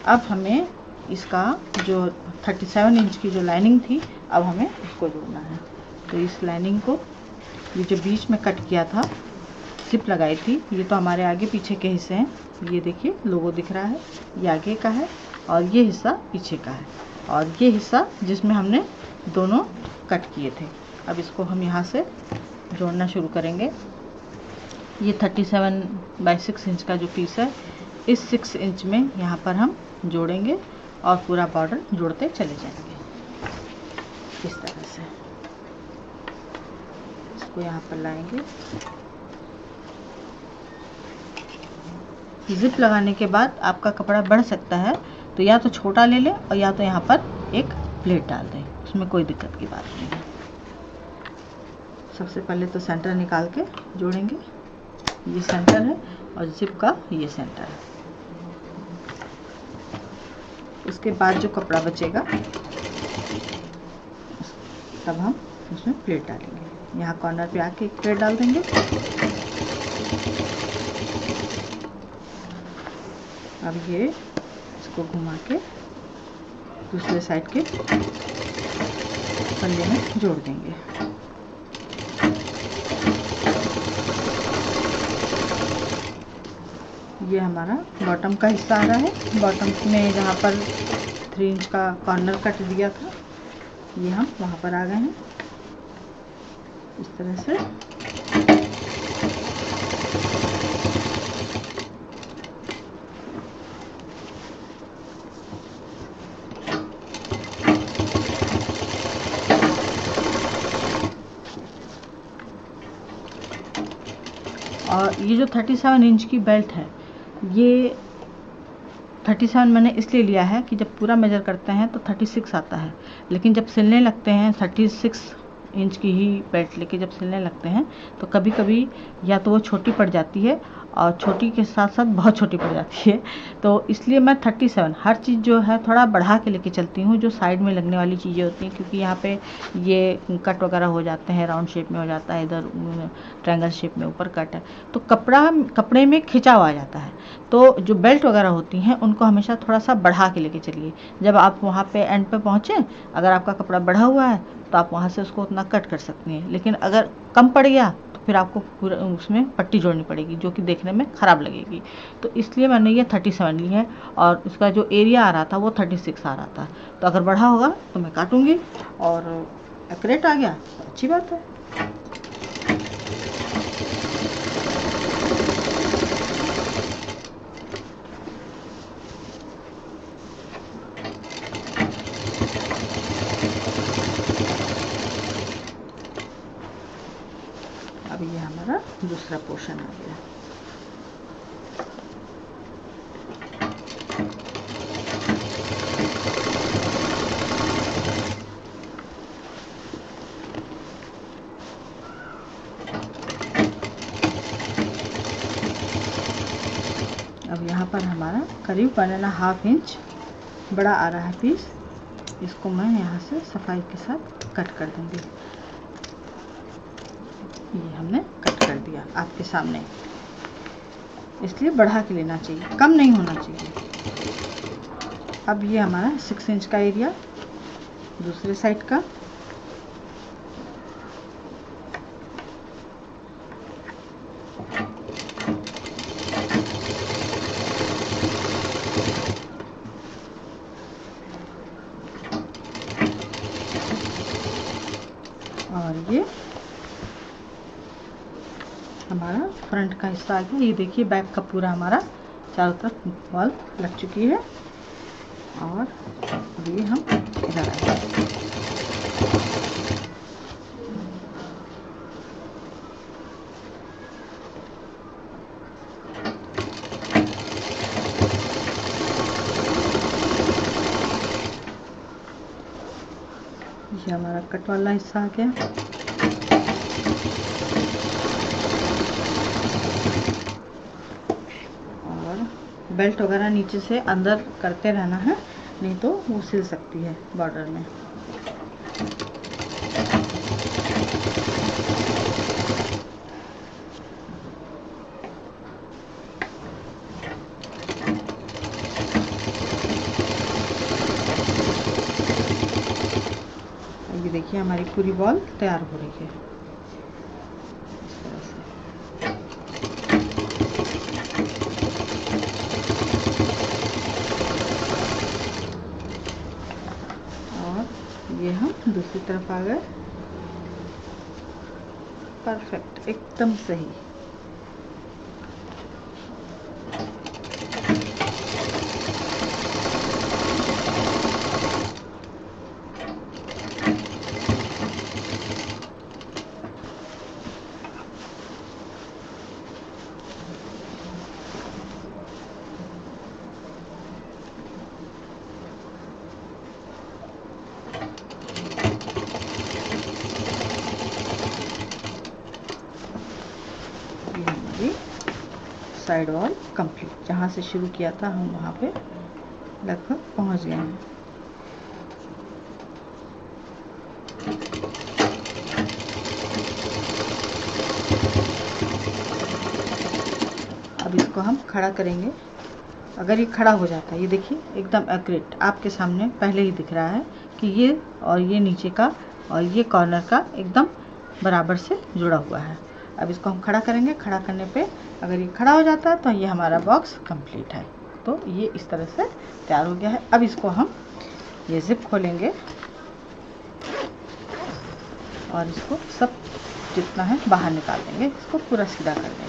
अब हमें इसका जो 37 इंच की जो लाइनिंग थी अब हमें इसको जोड़ना है। तो इस लाइनिंग को ये जो बीच में कट किया था, जिप लगाई थी, ये तो हमारे आगे पीछे के हिस्से हैं। ये देखिए लोगो दिख रहा है, ये आगे का है और ये हिस्सा पीछे का है और ये हिस्सा जिसमें हमने दोनों कट किए थे। अब इसको हम यहाँ से जोड़ना शुरू करेंगे। ये 37 बाई 6 इंच का जो पीस है, इस 6 इंच में यहाँ पर हम जोड़ेंगे और पूरा बॉर्डर जोड़ते चले जाएंगे इस तरह से। इसको यहाँ पर लाएंगे। जिप लगाने के बाद आपका कपड़ा बढ़ सकता है, तो या तो छोटा ले लें और या तो यहाँ पर एक प्लेट डाल दें, उसमें कोई दिक्कत की बात नहीं है। सबसे पहले तो सेंटर निकाल के जोड़ेंगे, ये सेंटर है और जिप का ये सेंटर है। उसके बाद जो कपड़ा बचेगा तब हम उसमें प्लेट डालेंगे। यहाँ कॉर्नर पे आके एक प्लेट डाल देंगे। अब ये इसको घुमा के दूसरे साइड के पल्ले में जोड़ देंगे। ये हमारा बॉटम का हिस्सा आ रहा है। बॉटम में जहाँ पर 3 इंच का कॉर्नर कट दिया था, ये हम वहाँ पर आ गए हैं इस तरह से। और ये जो 37 इंच की बेल्ट है, ये 37 मैंने इसलिए लिया है कि जब पूरा मेजर करते हैं तो 36 आता है, लेकिन जब सिलने लगते हैं 36 इंच की ही बेल्ट लेके जब सिलने लगते हैं तो कभी कभी या तो वो छोटी पड़ जाती है और छोटी के साथ साथ बहुत छोटी पड़ जाती है। तो इसलिए मैं 37 हर चीज़ जो है थोड़ा बढ़ा के लेके चलती हूँ, जो साइड में लगने वाली चीज़ें होती हैं, क्योंकि यहाँ पे ये कट वगैरह हो जाते हैं, राउंड शेप में हो जाता है, इधर ट्रायंगल शेप में ऊपर कट है तो कपड़े में खिंचाव आ जाता है। तो जो बेल्ट वगैरह होती हैं उनको हमेशा थोड़ा सा बढ़ा के लेके चलिए। जब आप वहाँ पे एंड पे पहुँचें, अगर आपका कपड़ा बढ़ा हुआ है तो आप वहाँ से उसको उतना कट कर सकती हैं, लेकिन अगर कम पड़ गया तो फिर आपको पूरा उसमें पट्टी जोड़नी पड़ेगी जो कि देखने में ख़राब लगेगी। तो इसलिए मैंने ये 37 ली है और उसका जो एरिया आ रहा था वो 36 आ रहा था। तो अगर बढ़ा होगा तो मैं काटूँगी और एक्यूरेट आ गया तो अच्छी बात है। अब ये हमारा दूसरा पोर्शन आ गया। अब यहाँ पर हमारा करीब 1.5 इंच बड़ा आ रहा है पीस। इसको मैं यहाँ से सफाई के साथ कट कर दूँगी। ये हमने कट कर दिया आपके सामने, इसलिए बढ़ा के लेना चाहिए, कम नहीं होना चाहिए। अब ये हमारा 6 इंच का एरिया दूसरे साइड का। और ये हमारा फ्रंट का हिस्सा आ गया। ये देखिए बैक का पूरा हमारा चारों तरफ वॉल लग चुकी है। और ये हम इधर आएंगे। ये हमारा कट वाला हिस्सा आ गया। और बेल्ट वगैरह नीचे से अंदर करते रहना है, नहीं तो वो सिल सकती है बॉर्डर में। ये देखिए हमारी पूरी बॉल तैयार हो रही है इस तरह से। और ये हम दूसरी तरफ आ गए। परफेक्ट, एकदम सही। साइड वॉल कंप्लीट, जहाँ से शुरू किया था हम वहाँ पे लगभग पहुँच गए हैं। अब इसको हम खड़ा करेंगे। अगर ये खड़ा हो जाता है, ये देखिए एकदम एक्यूरेट आपके सामने पहले ही दिख रहा है कि ये और ये नीचे का और ये कॉर्नर का एकदम बराबर से जुड़ा हुआ है। अब इसको हम खड़ा करेंगे। खड़ा करने पे अगर ये खड़ा हो जाता है तो ये हमारा बॉक्स कंप्लीट है। तो ये इस तरह से तैयार हो गया है। अब इसको हम ये जिप खोलेंगे और इसको सब जितना है बाहर निकाल देंगे। इसको पूरा सीधा कर देंगे।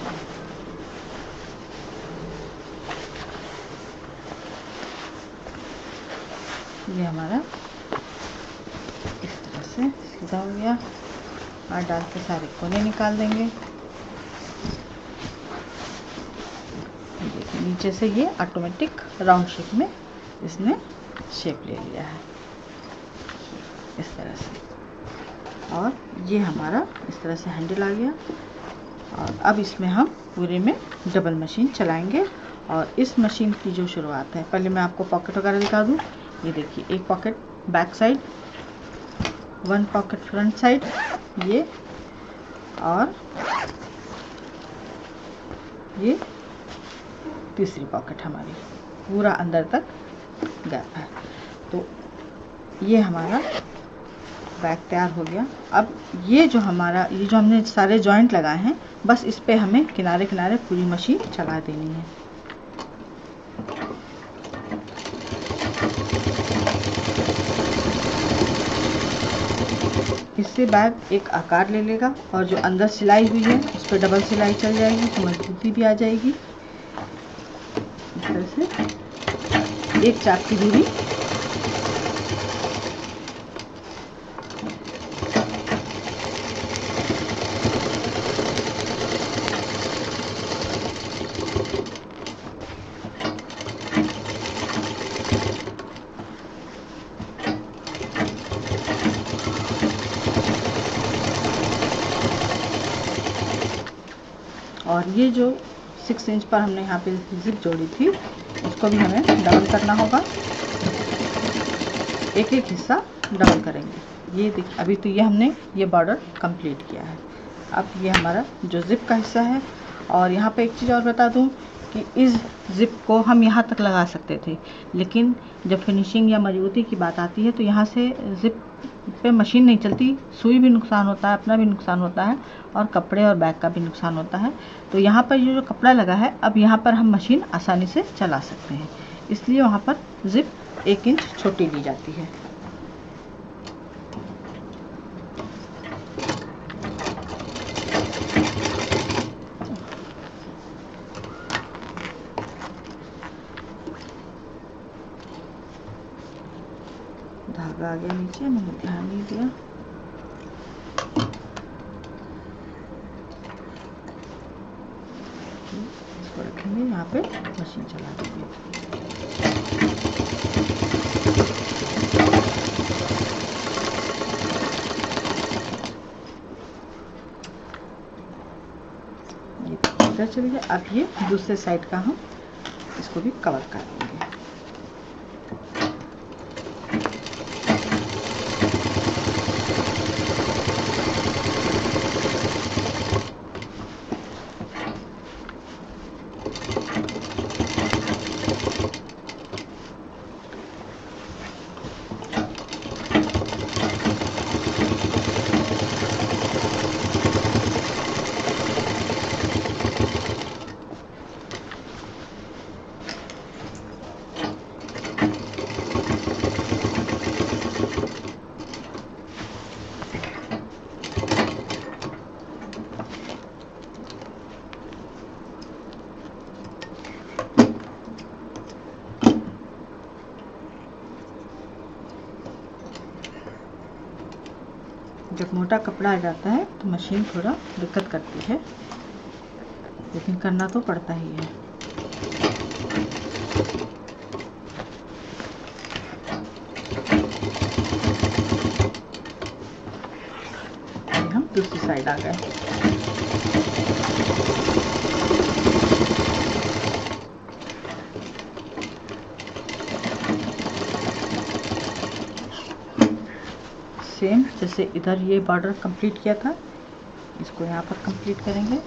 ये हमारा इस तरह से सीधा हो गया। और डाल के सारे कोने निकाल देंगे। देखिए नीचे से ये ऑटोमेटिक राउंड शेप में इसने शेप ले लिया है इस तरह से। और ये हमारा इस तरह से हैंडल आ गया। और अब इसमें हम पूरे में डबल मशीन चलाएंगे। और इस मशीन की जो शुरुआत है, पहले मैं आपको पॉकेट वगैरह दिखा दूँ। ये देखिए, एक pocket back side, 1 pocket front side, ये और ये तीसरी पॉकेट हमारी पूरा अंदर तक गैप है। तो ये हमारा बैग तैयार हो गया। अब ये जो हमने सारे जॉइंट लगाए हैं, बस इस पे हमें किनारे किनारे पूरी मशीन चला देनी है। इससे बैग एक आकार ले लेगा और जो अंदर सिलाई हुई है उस पर डबल सिलाई चल जाएगी तो मजबूती भी आ जाएगी। इस तरह से एक चाक की दूरी और ये जो 6 इंच पर हमने यहाँ पे जिप जोड़ी थी उसको भी हमें डबल करना होगा। एक एक हिस्सा डबल करेंगे। ये देखिए, अभी तो ये हमने ये बॉर्डर कंप्लीट किया है। अब ये हमारा जो जिप का हिस्सा है। और यहाँ पे एक चीज़ और बता दूँ कि इस जिप को हम यहाँ तक लगा सकते थे, लेकिन जब फिनिशिंग या मजबूती की बात आती है तो यहाँ से जिप पे मशीन नहीं चलती, सुई भी नुकसान होता है, अपना भी नुकसान होता है और कपड़े और बैग का भी नुकसान होता है। तो यहाँ पर ये जो कपड़ा लगा है, अब यहाँ पर हम मशीन आसानी से चला सकते हैं, इसलिए वहाँ पर जिप 1 इंच छोटी ली जाती है। धागा आ गया नीचे, मैंने ध्यान नहीं दिया। इसको रखेंगे यहाँ पे, मशीन चला देंगे। ये पता चल गया। अब ये दूसरे साइड का हम इसको भी कवर कर देंगे। जब मोटा कपड़ा आ जाता है तो मशीन थोड़ा दिक्कत करती है, लेकिन करना तो पड़ता ही है। हम दूसरी साइड आ गए। सेम जैसे इधर ये बॉर्डर कंप्लीट किया था, इसको यहाँ पर कंप्लीट करेंगे।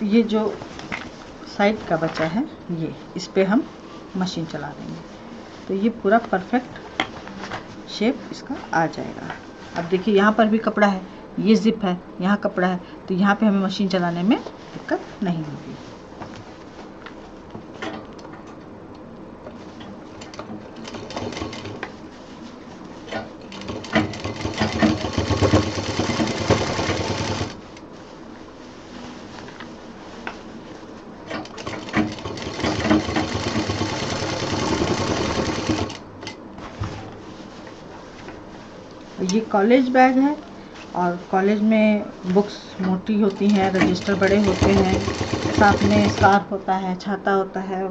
ये जो साइड का बचा है, ये इस पे हम मशीन चला देंगे तो ये पूरा परफेक्ट शेप इसका आ जाएगा। अब देखिए, यहाँ पर भी कपड़ा है, ये जिप है, यहाँ कपड़ा है, तो यहाँ पे हमें मशीन चलाने में दिक्कत नहीं होगी। ये कॉलेज बैग है और कॉलेज में बुक्स मोटी होती हैं, रजिस्टर बड़े होते हैं, साथ में स्कार्फ होता है, छाता होता है,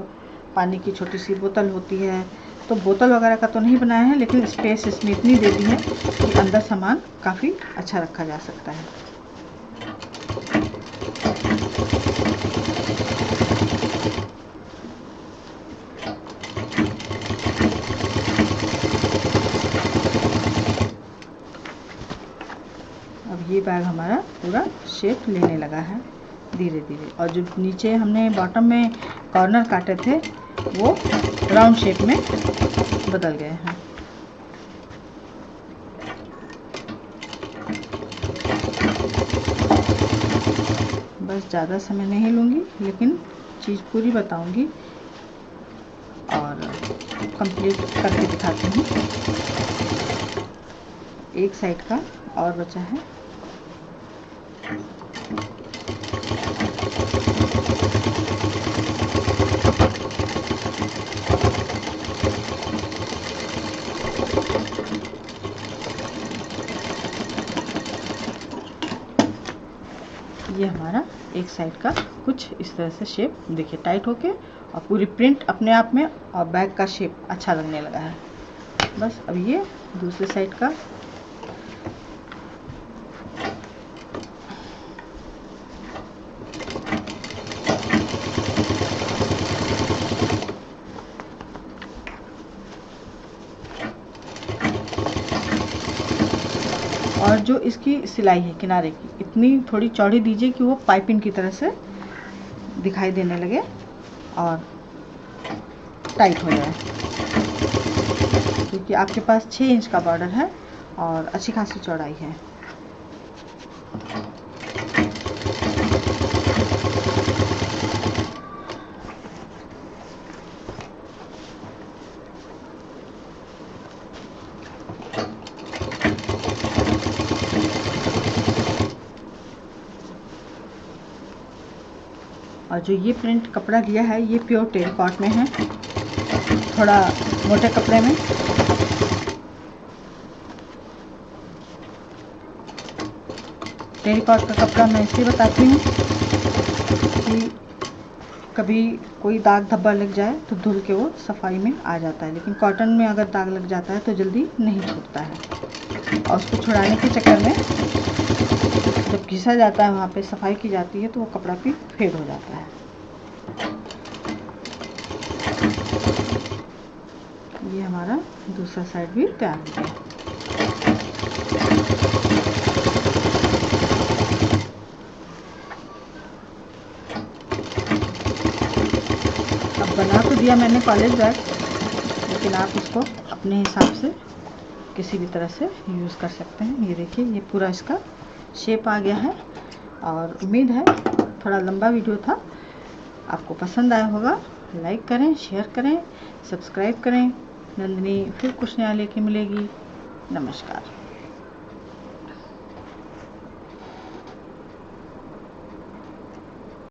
पानी की छोटी सी बोतल होती है। तो बोतल वगैरह का तो नहीं बनाया है, लेकिन स्पेस इसमें इतनी दे दी है कि अंदर सामान काफ़ी अच्छा रखा जा सकता है। बैग हमारा पूरा शेप लेने लगा है धीरे धीरे। और जो नीचे हमने बॉटम में कॉर्नर काटे थे वो राउंड शेप में बदल गए हैं। बस ज़्यादा समय नहीं लूँगी, लेकिन चीज़ पूरी बताऊँगी और कंप्लीट करके दिखाती हूँ। एक साइड का और बचा है। ये हमारा एक साइड का कुछ इस तरह से शेप देखिए टाइट होके, और पूरी प्रिंट अपने आप में और बैग का शेप अच्छा लगने लगा है। बस अब ये दूसरे साइड का और जो इसकी सिलाई है किनारे की इतनी थोड़ी चौड़ी दीजिए कि वो पाइपिंग की तरह से दिखाई देने लगे और टाइट हो जाए, क्योंकि आपके पास 6 इंच का बॉर्डर है और अच्छी खासी चौड़ाई है। और जो ये प्रिंट कपड़ा दिया है ये प्योर टेरिकॉट में है, थोड़ा मोटे कपड़े में। टेरिकॉट का कपड़ा मैं इसलिए बताती हूँ कि कभी कोई दाग धब्बा लग जाए तो धुल के वो सफाई में आ जाता है, लेकिन कॉटन में अगर दाग लग जाता है तो जल्दी नहीं छूटता है। और उसको छुड़ाने के चक्कर में जब घिसा जाता है, वहाँ पे सफाई की जाती है, तो वो कपड़ा भी फेड हो जाता है। ये हमारा दूसरा साइड भी तैयार हो गया। अब बना तो दिया मैंने कॉलेज बैग, लेकिन आप इसको अपने हिसाब से किसी भी तरह से यूज़ कर सकते हैं। ये देखिए ये पूरा इसका शेप आ गया है। और उम्मीद है थोड़ा लंबा वीडियो था, आपको पसंद आया होगा। लाइक करें, शेयर करें, सब्सक्राइब करें। नंदिनी फिर कुछ नया लेके मिलेगी। नमस्कार।